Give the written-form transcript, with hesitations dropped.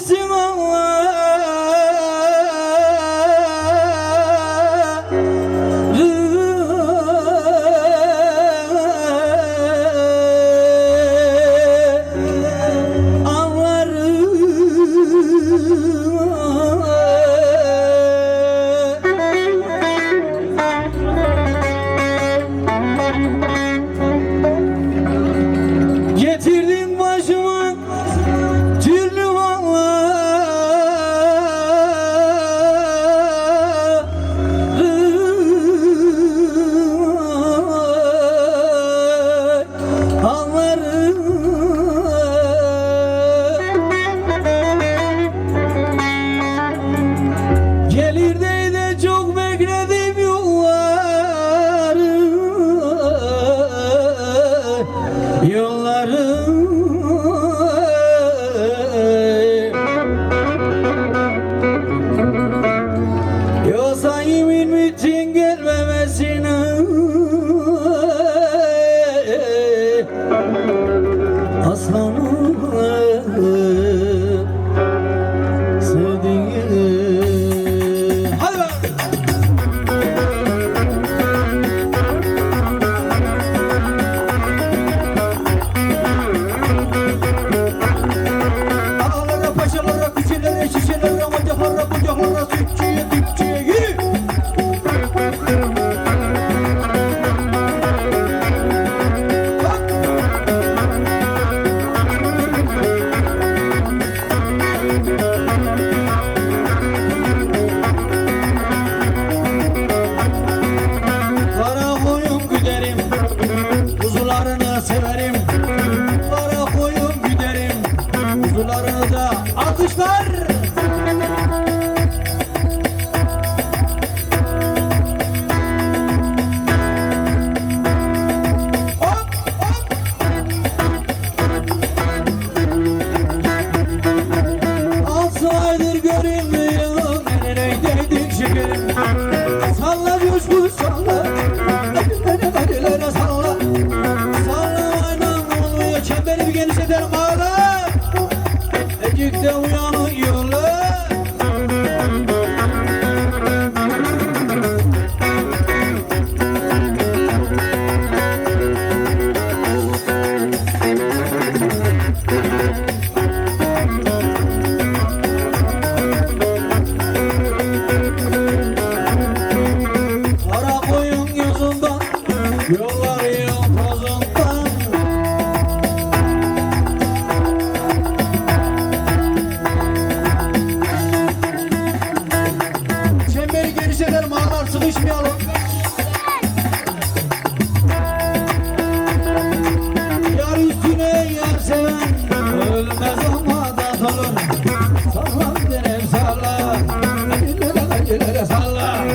bilsin Allah. Getirdin başıma türlü halları. Gelir de çok bekledim yolları. Yoksa yemin bütün gelmemesine aslanım sevdiğim. Hadi bak. Ağalara, paşalara, küçülere, şişelere, macahlara, kucaklara, Türkçe'ye, Türkçe'ye yürü. Kara koyun güderim, kuzularını severim. Kara koyun güderim, kuzularını da alkışlar. Hop, hop. 6 aydır görünmüyor, neredeydin şekerim? Salla coşku salla, elleri salla. Salla aynen oluyor, çemberi bir genişletelim ağla. Ecikte uyanıyorlar. Kara koyun yüzünden, yolların tozundan. Çemberi genişletelim ağlar, sıkışmayalım. Yar üstüne yar seven ölmez ama da olur. Salla denem salla, elleri salla.